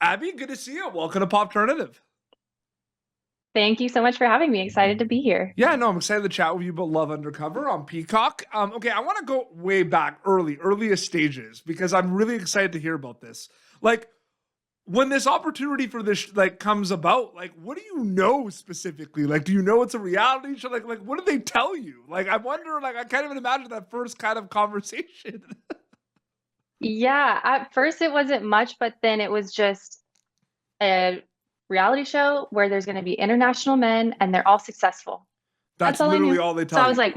Abby, good to see you. Welcome to Pop Alternative. Thank you so much for having me. Excited to be here. Yeah, no, I'm excited to chat with you about Love Undercover on Peacock. Okay, I want to go way back, earliest stages, because I'm really excited to hear about this. Like, when this opportunity for this comes about, like, what do you know specifically? Like, do you know it's a reality show? Like, what did they tell you? Like, I wonder. Like, I can't even imagine that first kind of conversation. Yeah, at first it wasn't much, but then it was just a reality show where there's going to be international men and they're all successful. That's That's all I literally knew. all they So tell I was you. like,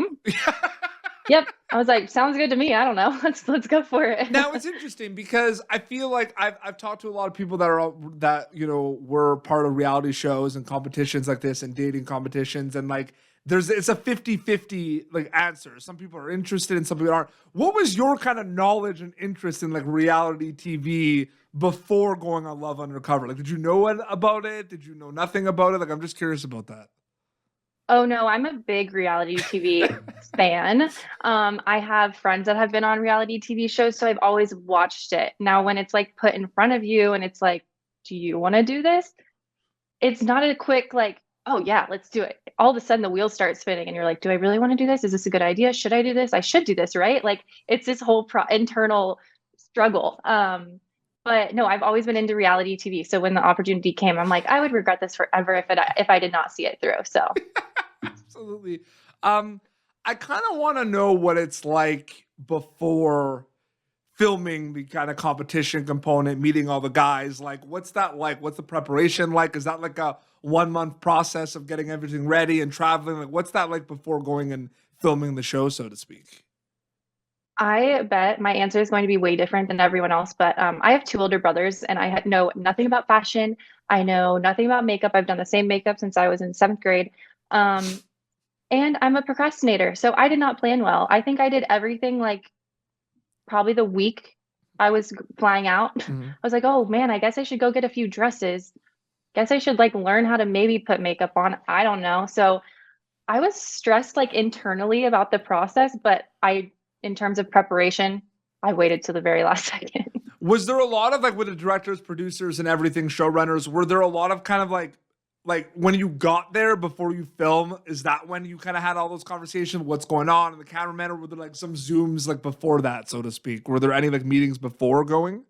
yep. I was like, sounds good to me. I don't know. Let's go for it. Now it's interesting because I feel like I've talked to a lot of people that are that were part of reality shows and competitions like this and dating competitions, and like it's a 50-50 like answer. Some people are interested and some people aren't. What was your kind of knowledge and interest in like reality TV before going on Love Undercover? Like, did you know about it? Did you know nothing about it? Like, I'm just curious about that. Oh no, I'm a big reality TV fan. I have friends that have been on reality TV shows, so I've always watched it. Now, when it's like put in front of you and it's like, do you want to do this? It's not a quick like, oh yeah, let's do it. All of a sudden the wheels start spinning and you're like, do I really want to do this? Is this a good idea? Should I do this? I should do this, right? Like it's this whole internal struggle. But no, I've always been into reality TV. So when the opportunity came, I'm like, I would regret this forever if I did not see it through. So Absolutely. I kind of want to know what it's like before filming the kind of competition component, meeting all the guys. Like, what's that like? What's the preparation like? Is that like a 1 month process of getting everything ready and traveling? Like, what's that like before going and filming the show, so to speak? I bet my answer is going to be way different than everyone else. But I have two older brothers and know nothing about fashion. I know nothing about makeup. I've done the same makeup since I was in seventh grade. Um, And I'm a procrastinator, so I did not plan well. I think I did everything like probably the week I was flying out. I Mhm. was like, oh man, I guess I should go get a few dresses. Guess I should like learn how to maybe put makeup on. I don't know. So I was stressed like internally about the process, but in terms of preparation, I waited till the very last second. Was there a lot of like with the directors, producers, and everything, showrunners? Were there a lot of kind of like when you got there before you film? Is that when you kind of had all those conversations? What's going on? And the cameraman, or were there like some zooms like before that, so to speak? Were there any like meetings before going?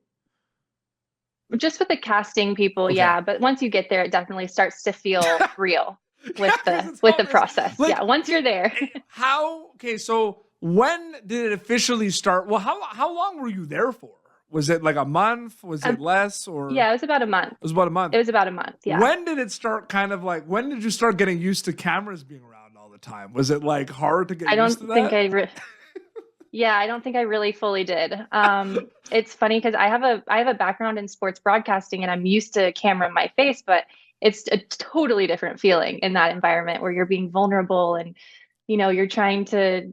Just with the casting people, Okay. yeah, but once you get there, it definitely starts to feel real Yeah, because it's with the always process. like Yeah, once you're there. how. Okay, so when did it officially start? Well, how long were you there for? Was it like a month? Was it Um, less? Or yeah, it was about a month. it was about a month? It was about a month. Yeah. When did it start kind of like, when did you start getting used to cameras being around all the time? Was it like hard to get I used to don't think that? yeah, I don't think I really fully did. It's funny because I have a background in sports broadcasting and I'm used to camera in my face, but it's a totally different feeling in that environment where you're being vulnerable and you're trying to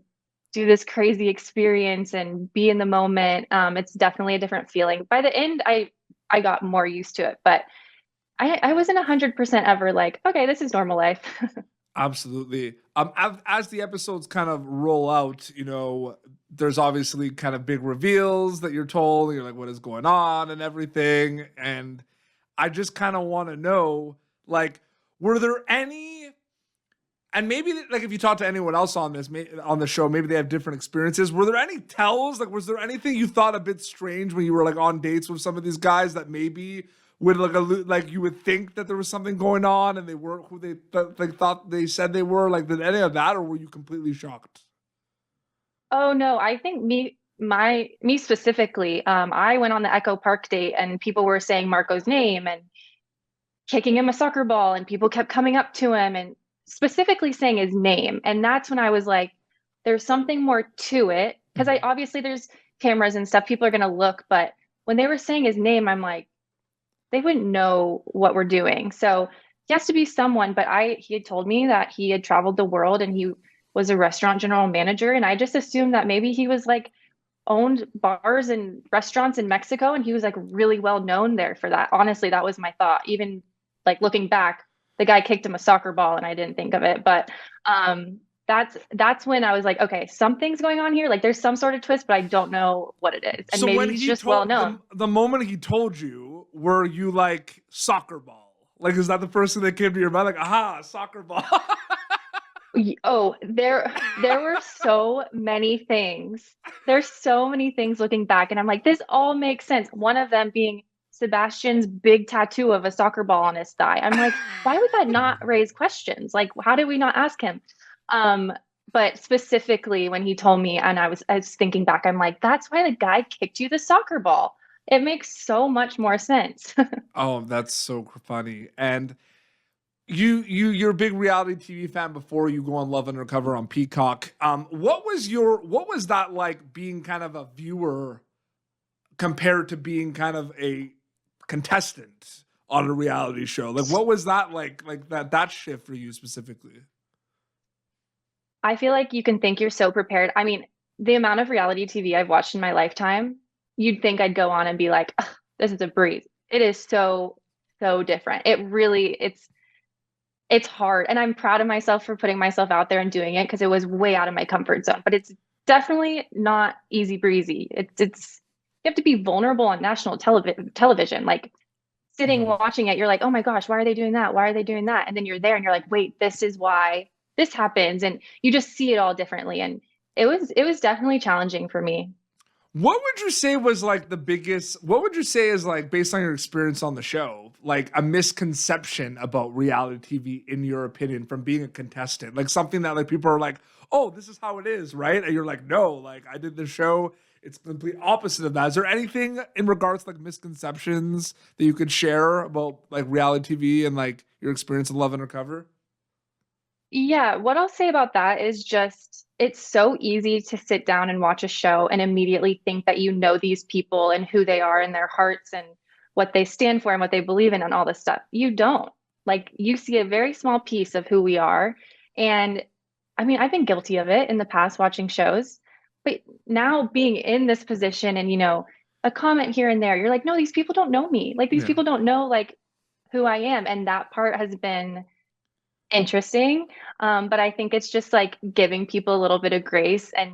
do this crazy experience and be in the moment. It's definitely a different feeling. By the end, I got more used to it, but I wasn't 100% ever like, okay, this is normal life. Absolutely. As the episodes kind of roll out, there's obviously kind of big reveals that you're told. You're like, what is going on and everything. And I just kind of want to know, like, were there any, and maybe like if you talk to anyone else on this, on the show, maybe they have different experiences. Were there any tells? Like, was there anything you thought a bit strange when you were like on dates with some of these guys that maybe would like you would think that there was something going on and they weren't who they thought they said they were? Like, did any of that, or were you completely shocked? Oh no, I think me specifically, I went on the Echo Park date and people were saying Marco's name and kicking him a soccer ball and people kept coming up to him and specifically saying his name. And that's when I was like, there's something more to it. Because I Mhm. obviously there's cameras and stuff, people are gonna look, but when they were saying his name, I'm like, they wouldn't know what we're doing. So he has to be someone, but he had told me that he had traveled the world and he was a restaurant general manager. And I just assumed that maybe he was like owned bars and restaurants in Mexico and he was like really well known there for that. Honestly, that was my thought. Even like looking back, the guy kicked him a soccer ball and I didn't think of it. But that's when I was like, okay, something's going on here. Like there's some sort of twist, but I don't know what it is. And So maybe when he's he just well told known. the moment he told you, were you like soccer ball? Like, is that the first thing that came to your mind? Like, aha, soccer ball. Oh, there were so many things. There's so many things looking back, and I'm like, this all makes sense. One of them being Sebastian's big tattoo of a soccer ball on his thigh. I'm like, why would that not raise questions? Like, how did we not ask him? Um, but specifically when he told me, and I was thinking back, I'm like, that's why the guy kicked you the soccer ball. It makes so much more sense. Oh, that's so funny. And you're a big reality TV fan before you go on Love Undercover on Peacock. What was that like being kind of a viewer compared to being kind of a contestant on a reality show? Like, what was that like that shift for you specifically? I feel like you can think you're so prepared. I mean, the amount of reality TV I've watched in my lifetime, you'd think I'd go on and be like, "Ugh, this is a breeze." It is so, so different. It's hard. And I'm proud of myself for putting myself out there and doing it because it was way out of my comfort zone. But it's definitely not easy breezy. It's you have to be vulnerable on national television. Like sitting Mhm. watching it, you're like, oh my gosh, why are they doing that? Why are they doing that? And then you're there and you're like, wait, this is why this happens. And you just see it all differently. And it was definitely challenging for me. What would you say was like the biggest, what would you say is like, based on your experience on the show, like a misconception about reality TV in your opinion from being a contestant? Like something that like people are like, oh, this is how it is, right? And you're like, no, like I did the show. It's the complete opposite of that. Is there anything in regards to like misconceptions that you could share about like reality TV and like your experience in Love Undercover? Yeah, what I'll say about that is just it's so easy to sit down and watch a show and immediately think that you know these people and who they are and their hearts and what they stand for and what they believe in and all this stuff. You don't. Like you see a very small piece of who we are. And I mean, I've been guilty of it in the past watching shows, but now being in this position and a comment here and there, you're like, no, these people don't know me. Like these Yeah. people don't know like who I am. And that part has been interesting. But I think it's just like giving people a little bit of grace and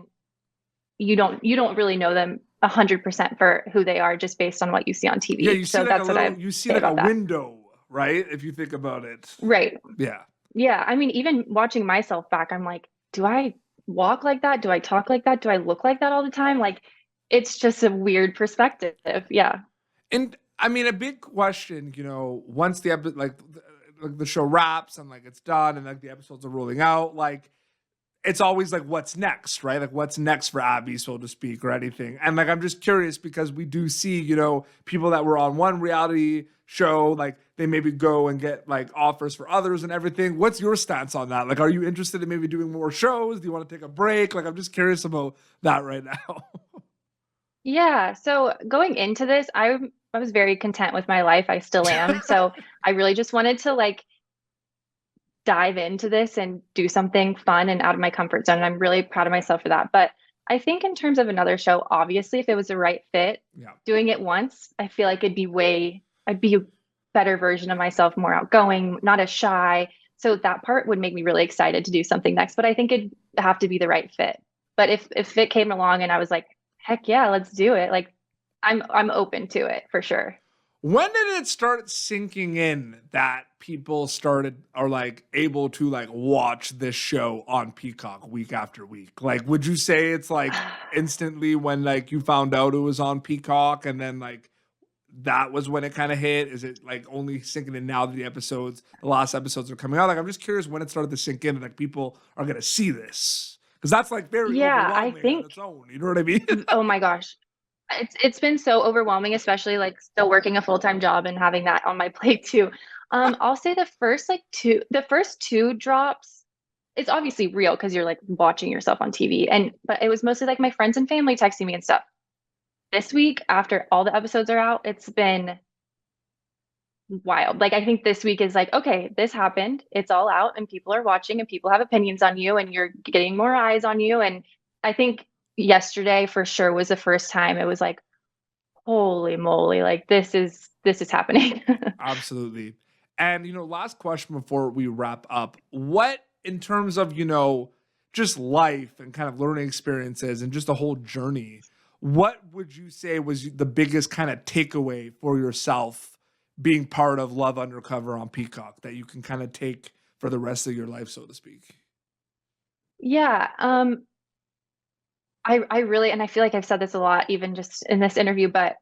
you don't really know them 100% for who they are just based on what you see on Yeah, TV. you see So like a that's what I little, have you to see say like a about that. window, right? If you think about it. Right. Yeah. Yeah. I mean, even watching myself back, I'm like, do I walk like that? Do I talk like that? Do I look like that all the time? Like, it's just a weird perspective. Yeah. And I mean, a big question, once the episode, like the show wraps and like it's done and like the episodes are rolling out, like it's always like, what's next, right? Like, what's next for Abby, so to speak, or anything. And like, I'm just curious because we do see, people that were on one reality show, like they maybe go and get like offers for others and everything. What's your stance on that? Like, are you interested in maybe doing more shows? Do you want to take a break? Like, I'm just curious about that right now. Yeah. So going into this, I was very content with my life. I still am. So I really just wanted to like dive into this and do something fun and out of my comfort zone. And I'm really proud of myself for that. But I think in terms of another show, obviously, if it was the right fit, Yeah. doing it once, I feel like I'd be a better version of myself, more outgoing, not as shy. So that part would make me really excited to do something next. But I think it'd have to be the right fit. But if it came along and I was like, heck yeah, let's do it. Like I'm open to it for sure. When did it start sinking in that people started are like able to like watch this show on Peacock week after week? Like, would you say it's like instantly when like you found out it was on Peacock and then like that was when it kind of hit? Is it like only sinking in now that the last episodes are coming out? Like, I'm just curious when it started to sink in and like people are gonna see this because that's like very Yeah, I overwhelming on its think, own. You know what I mean? oh my gosh. It's been so overwhelming, especially like still working a full-time job and having that on my plate too. I'll say the first two drops, it's obviously real because you're like watching yourself on TV. But it was mostly like my friends and family texting me and stuff. This week, after all the episodes are out, it's been wild. Like I think this week is like, okay, this happened. It's all out and people are watching and people have opinions on you and you're getting more eyes on you. And I think yesterday for sure was the first time it was like, holy moly, like this is happening. Absolutely. And last question before we wrap up. What in terms of, just life and kind of learning experiences and just the whole journey, what would you say was the biggest kind of takeaway for yourself being part of Love Undercover on Peacock that you can kind of take for the rest of your life, so to speak? Yeah, I really, and I feel like I've said this a lot, even just in this interview, but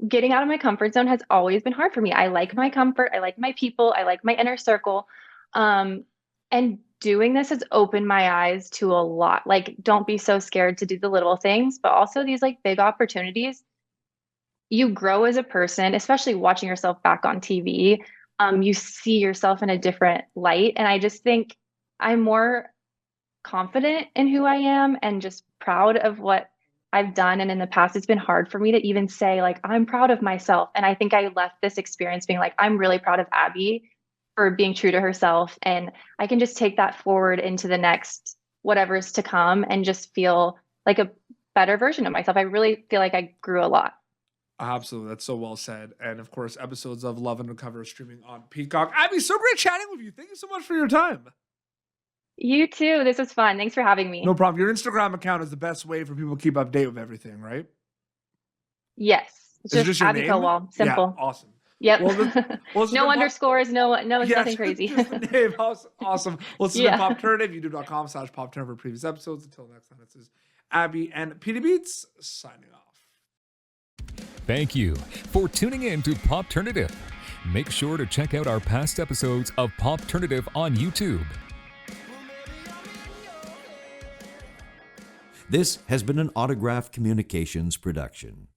getting out of my comfort zone has always been hard for me. I like my comfort, I like my people, I like my inner circle. Um, and doing this has opened my eyes to a lot. Like, don't be so scared to do the little things, but also these like big opportunities. You grow as a person, especially watching yourself back on TV. You see yourself in a different light. And I just think I'm more confident in who I am and just proud of what I've done. And in the past, it's been hard for me to even say, like, I'm proud of myself. And I think I left this experience being like, I'm really proud of Abby for being true to herself. And I can just take that forward into the next whatever's to come and just feel like a better version of myself. I really feel like I grew a lot. Absolutely. That's so well said. And of course, episodes of Love Undercover are streaming on Peacock. Abby, so great chatting with you. Thank you so much for your time. You too. This was fun. Thanks for having me. No problem. Your Instagram account is the best way for people to keep update with everything, right? Yes. It's Is it just your Abby name? Kowal. Simple. Yeah, awesome. Yep. Well, No underscores, it's yeah, nothing crazy. just the name. Awesome. Well, this has been Yeah. Pop Turnative, youtube.com/PopTurn for previous episodes. Until next time, this is Abby and Peter Beats signing off. Thank you for tuning in to Popternative. Make sure to check out our past episodes of Popternative on YouTube. This has been an Autograph Communications production.